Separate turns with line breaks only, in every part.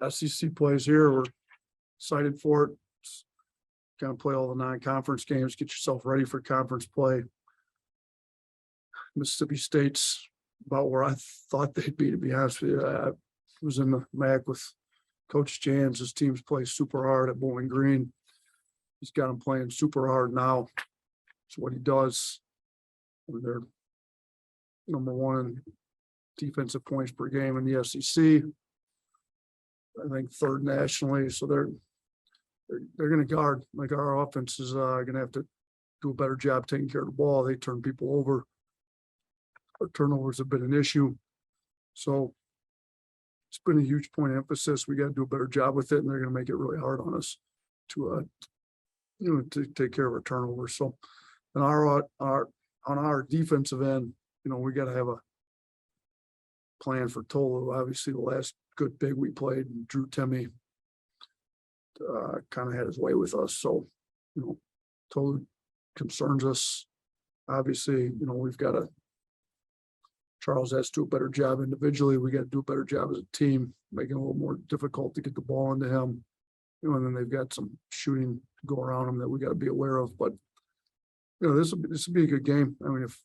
SEC plays here. We're excited for it. Gonna play all the non-conference games, get yourself ready for conference play. Mississippi State's about where I thought they'd be, to be honest with you. I was in the MAC with Coach Jans. His teams play super hard at Bowling Green. He's got them playing super hard now. It's what he does. And they're number one in defensive points per game in the SEC. I think third nationally. So they're going to guard. Like, our offense is going to have to do a better job taking care of the ball. They turn people over. Our turnovers have been an issue. So it's been a huge point of emphasis. We got to do a better job with it, and they're going to make it really hard on us to take care of our turnovers. So, and on our defensive end, we got to have a plan for Tolu. Obviously, the last good big we played, Drew Timme, kind of had his way with us. So, Tolu concerns us. Obviously, we've got to. Charles has to do a better job individually. We got to do a better job as a team, making it a little more difficult to get the ball into him. And then they've got some shooting to go around him that we got to be aware of. But this will be a good game. I mean, if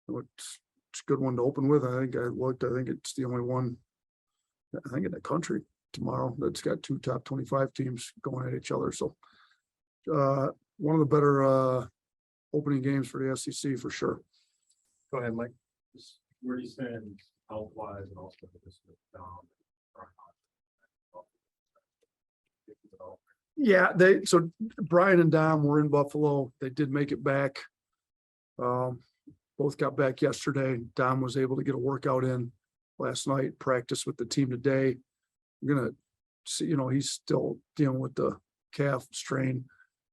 it's a good one to open with. I think it's the only one, I think, in the country tomorrow that's got two top 25 teams going at each other. So one of the better opening games for the SEC for sure. Go ahead, Mike.
Where do you stand health-wise, and also just with
Yeah, so Brian and Dom were in Buffalo. They did make it back. Both got back yesterday. Dom was able to get a workout in last night, practice with the team today. We're gonna see, he's still dealing with the calf strain.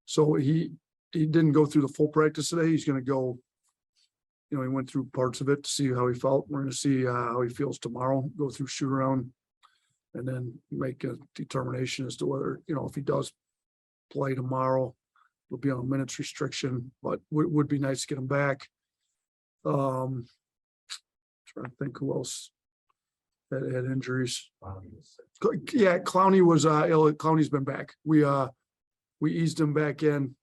So he didn't go through the full practice today. He's gonna go. He went through parts of it to see how he felt. We're going to see how he feels tomorrow, go through shoot around, and then make a determination as to whether, if he does play tomorrow, he'll be on a minutes restriction, but would be nice to get him back. Trying to think who else had injuries. Yeah, Clowney was ill. Clowney's been back. We eased him back in.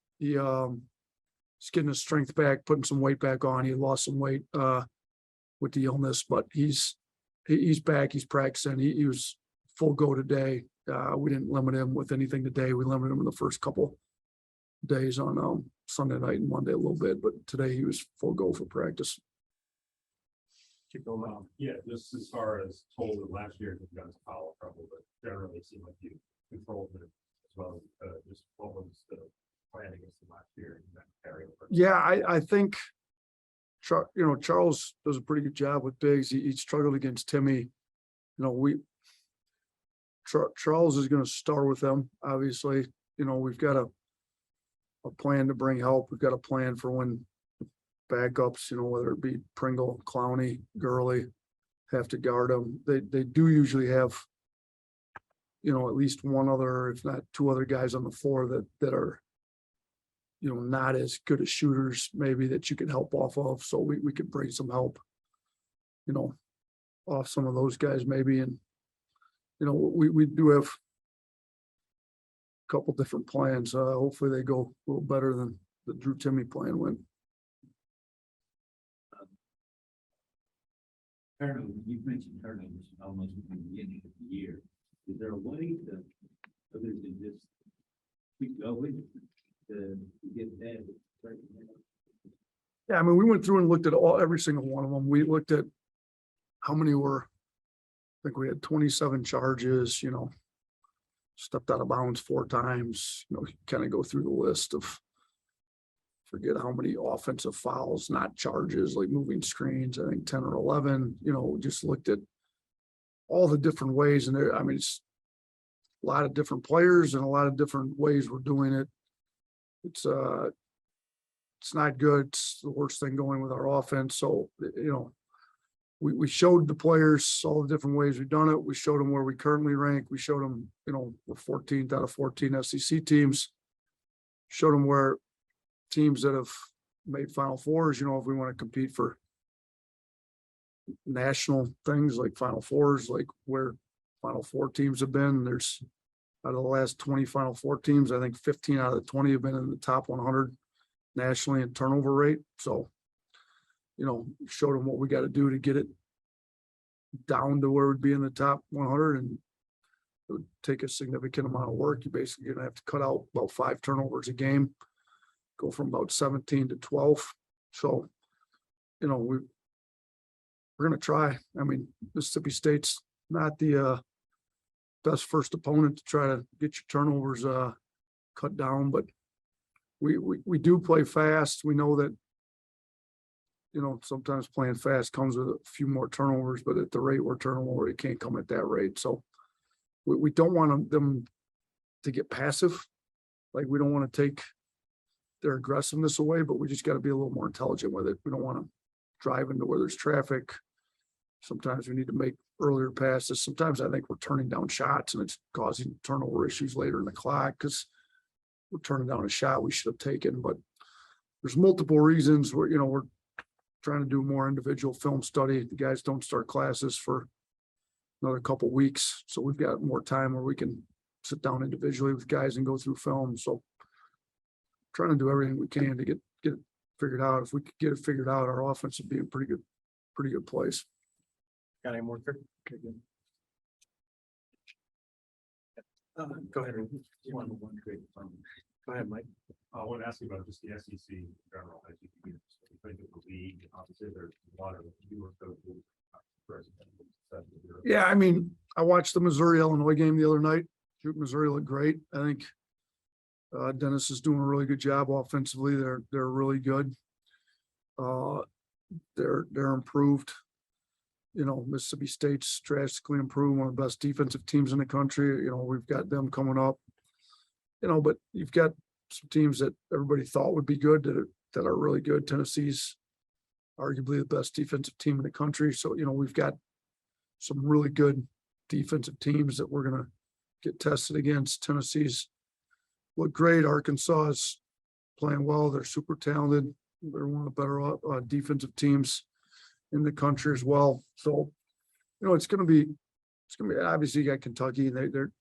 He's getting his strength back, putting some weight back on. He lost some weight with the illness, but he's back. He's practicing. He was full go today. We didn't limit him with anything today. We limited him in the first couple days on Sunday night and Monday a little bit, but today he was full go for practice.
Yeah, just as far as told last year, you guys foul trouble, but generally it seemed like you controlled it as well. Just what was the plan against them last year?
Yeah, I think Charles does a pretty good job with bigs. He struggled against Timme. Charles is going to start with them. Obviously, we've got a plan to bring help. We've got a plan for when backups, whether it be Pringle, Clowney, Gurley, have to guard them. They do usually have, at least one other, if not two other guys on the floor that are, not as good as shooters, maybe, that you can help off of. So we could bring some help, off some of those guys maybe. And, we do have a couple different plans. Hopefully they go a little better than the Drew Timme plan went.
Turnovers, you mentioned turnovers almost from the beginning of the year. Is there a way to, other than just keep going, to get that?
Yeah, I mean, we went through and looked at every single one of them. We looked at how many were, I think we had 27 charges, stepped out of bounds 4 times, kind of go through the list of, forget how many offensive fouls, not charges, like moving screens, I think 10 or 11, just looked at all the different ways. And it's a lot of different players and a lot of different ways we're doing it. It's not good. It's the worst thing going with our offense. So, we showed the players all the different ways we've done it. We showed them where we currently rank. We showed them, we're 14th out of 14 SEC teams. Showed them where teams that have made Final Fours, if we want to compete for national things like Final Fours, like where Final Four teams have been. There's out of the last 20 Final Four teams, I think 15 out of the 20 have been in the top 100 nationally in turnover rate. So, showed them what we got to do to get it down to where it would be in the top 100, and it would take a significant amount of work. You basically gonna have to cut out about 5 turnovers a game, go from about 17 to 12. So, we're gonna try. I mean, Mississippi State's not the best first opponent to try to get your turnovers cut down, but we do play fast. We know that sometimes playing fast comes with a few more turnovers, but at the rate we're turning over, it can't come at that rate. So we don't want them to get passive. Like, we don't want to take their aggressiveness away, but we just got to be a little more intelligent with it. We don't want to drive into where there's traffic. Sometimes we need to make earlier passes. Sometimes I think we're turning down shots and it's causing turnover issues later in the clock because we're turning down a shot we should have taken. But there's multiple reasons where, we're trying to do more individual film study. The guys don't start classes for another couple of weeks. So we've got more time where we can sit down individually with guys and go through film. So trying to do everything we can to get it figured out. If we could get it figured out, our offense would be in pretty good place.
Got any more, Kirk? Okay, good. Go ahead. Go ahead, Mike.
I want to ask you about just the SEC in general. As you think of the league, obviously there's a lot of newer coaches.
Yeah, I mean, I watched the Missouri-Illinois game the other night. Missouri looked great. I think Dennis is doing a really good job offensively. They're really good. They're improved. Mississippi State's drastically improved, one of the best defensive teams in the country. We've got them coming up. But you've got some teams that everybody thought would be good that are really good. Tennessee's arguably the best defensive team in the country. So, we've got some really good defensive teams that we're going to get tested against. Tennessee's look great. Arkansas is playing well. They're super talented. They're one of the better defensive teams in the country as well. So, it's going to be obviously you got Kentucky. They're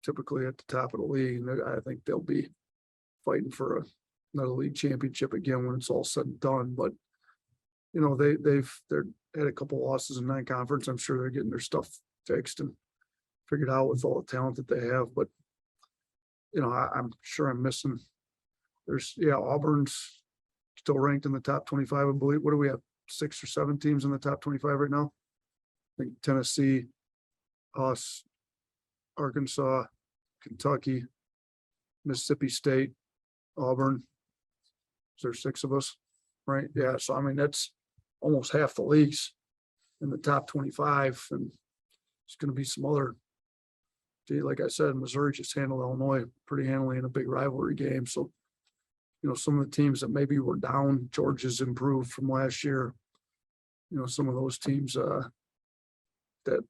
typically at the top of the league, and I think they'll be fighting for another league championship again when it's all said and done. But they're had a couple losses in non-conference. I'm sure they're getting their stuff fixed and figured out with all the talent that they have. But I'm sure I'm missing. Auburn's still ranked in the top 25, I believe. What do we have? 6 or 7 teams in the top 25 right now? I think Tennessee, us, Arkansas, Kentucky, Mississippi State, Auburn. So there's 6 of us, right? Yeah. So, I mean, that's almost half the leagues in the top 25. And it's going to be some other, like I said, Missouri just handled Illinois pretty handily in a big rivalry game. So, some of the teams that maybe were down, Georgia's improved from last year. Some of those teams that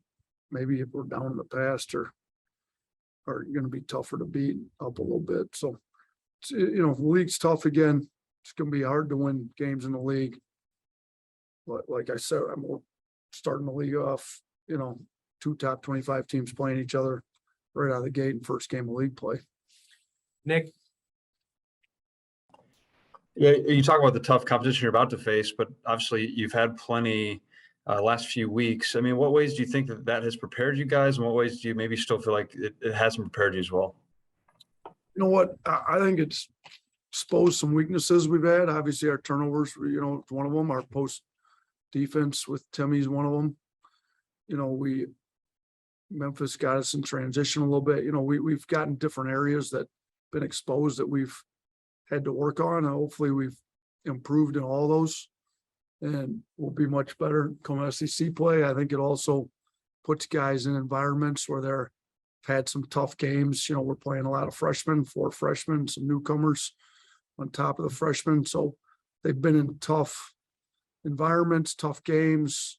maybe were down in the past are going to be tougher to beat up a little bit. So, the league's tough again. It's going to be hard to win games in the league. But like I said, we're starting the league off, 2 top 25 teams playing each other right out of the gate in first game of league play.
Nick?
Yeah, you talk about the tough competition you're about to face, but obviously you've had plenty last few weeks. I mean, what ways do you think that has prepared you guys, and what ways do you maybe still feel like it hasn't prepared you as well?
You know what? I think it's exposed some weaknesses we've had. Obviously, our turnovers, it's one of them. Our post defense with Timmy's one of them. Memphis got us in transition a little bit. We've gotten different areas that been exposed that we've had to work on. Hopefully we've improved in all those and we'll be much better come SEC play. I think it also puts guys in environments where they're had some tough games. We're playing a lot of freshmen, 4 freshmen, some newcomers on top of the freshmen. So they've been in tough environments, tough games.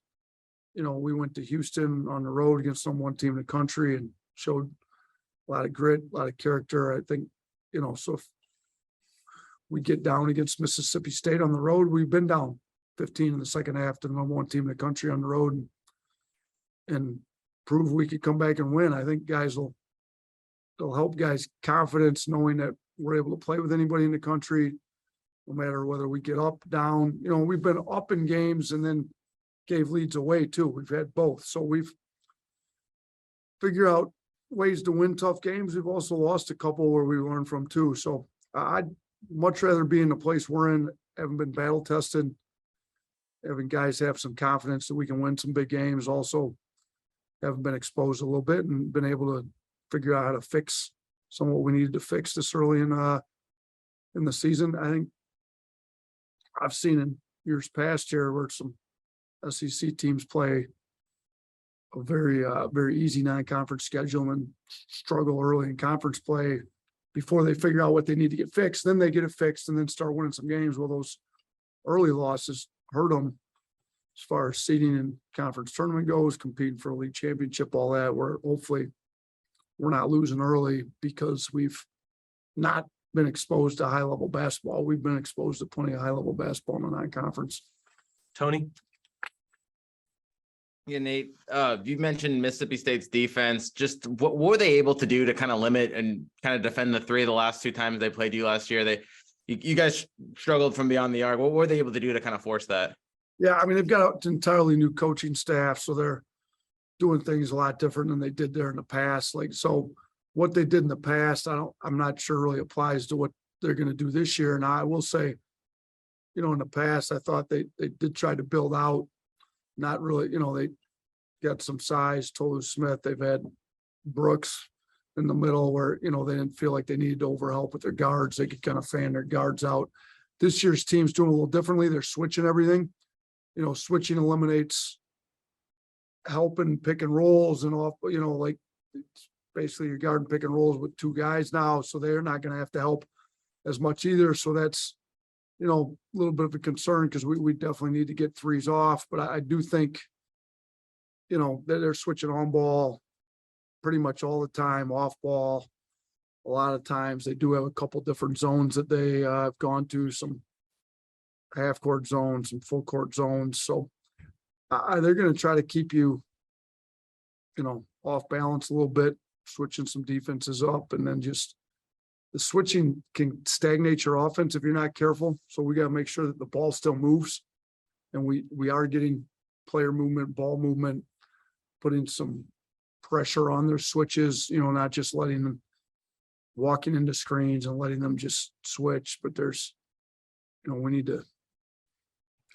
We went to Houston on the road against number 1 team in the country and showed a lot of grit, a lot of character. I think, so if we get down against Mississippi State on the road, we've been down 15 in the second half to the number 1 team in the country on the road. And prove we could come back and win. I think they'll help guys confidence knowing that we're able to play with anybody in the country, no matter whether we get up, down. We've been up in games and then gave leads away too. We've had both. So we've figured out ways to win tough games. We've also lost a couple where we learned from too. So I'd much rather be in the place we're in, haven't been battle tested, having guys have some confidence that we can win some big games. Also haven't been exposed a little bit and been able to figure out how to fix some of what we needed to fix this early in the season. I think I've seen in years past here where some SEC teams play a very easy non-conference schedule and struggle early in conference play before they figure out what they need to get fixed. Then they get it fixed and then start winning some games. Well, those early losses hurt them as far as seeding and conference tournament goes, competing for a league championship, all that, where hopefully we're not losing early because we've not been exposed to high level basketball. We've been exposed to plenty of high level basketball in the non-conference.
Tony?
Yeah, Nate, you mentioned Mississippi State's defense. Just what were they able to do to kind of limit and kind of defend the three of the last two times they played you last year? You guys struggled from beyond the arc. What were they able to do to kind of force that?
Yeah, I mean, they've got an entirely new coaching staff, so they're doing things a lot different than they did there in the past. Like, so what they did in the past, I'm not sure really applies to what they're going to do this year. And I will say, in the past, I thought they did try to build out, not really, they got some size, Tolu Smith. They've had Brooks in the middle where, they didn't feel like they needed to overhelp with their guards. They could kind of fan their guards out. This year's team's doing a little differently. They're switching everything. Switching eliminates helping pick and rolls and off, like it's basically your guard and pick and rolls with two guys now. So they're not going to have to help as much either. So that's, a little bit of a concern because we definitely need to get threes off. But I do think, that they're switching on ball pretty much all the time, off ball. A lot of times they do have a couple different zones that they have gone to, some half court zones and full court zones. So they're going to try to keep you, off balance a little bit, switching some defenses up, and then just the switching can stagnate your offense if you're not careful. So we got to make sure that the ball still moves, and we are getting player movement, ball movement, putting some pressure on their switches, not just letting them walking into screens and letting them just switch, but there's, we need to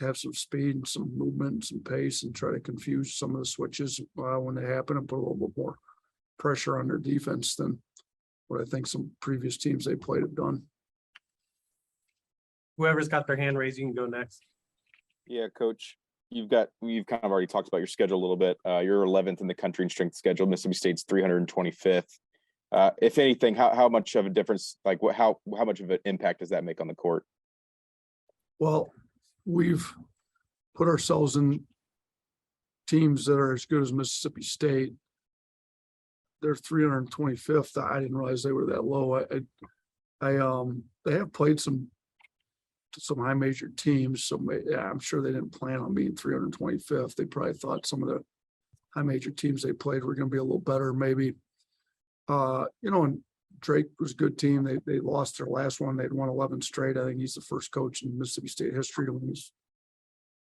have some speed and some movement and some pace and try to confuse some of the switches when they happen and put a little bit more pressure on their defense than what I think some previous teams they played have done.
Whoever's got their hand raised, you can go next.
Yeah, Coach, we've kind of already talked about your schedule a little bit. You're 11th in the country in strength schedule. Mississippi State's 325th. If anything, how much of a difference, like how much of an impact does that make on the court?
Well, we've put ourselves in teams that are as good as Mississippi State. They're 325th. I didn't realize they were that low. They have played some high major teams. So yeah, I'm sure they didn't plan on being 325th. They probably thought some of the high major teams they played were going to be a little better, maybe. And Drake was a good team. They lost their last one. They'd won 11 straight. I think he's the first coach in Mississippi State history to win his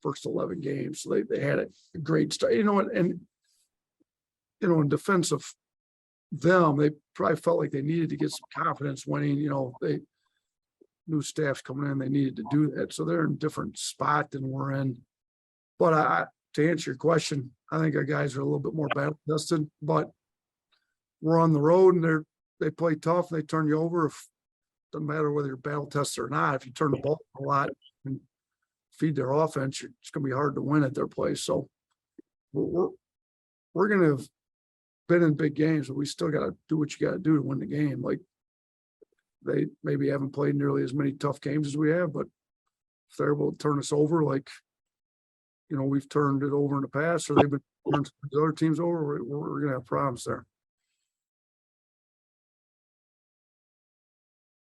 first 11 games. So they had a great start. And in defense of them, they probably felt like they needed to get some confidence winning. They new staff's coming in. They needed to do that. So they're in a different spot than we're in. But to answer your question, I think our guys are a little bit more battle tested, but we're on the road and they play tough. They turn you over. Doesn't matter whether you're battle tested or not. If you turn the ball a lot and feed their offense, it's going to be hard to win at their place. So we're going to have been in big games, but we still got to do what you got to do to win the game. Like they maybe haven't played nearly as many tough games as we have, but if they're able to turn us over, like, we've turned it over in the past, or they've been turning other teams over, we're going to have problems there.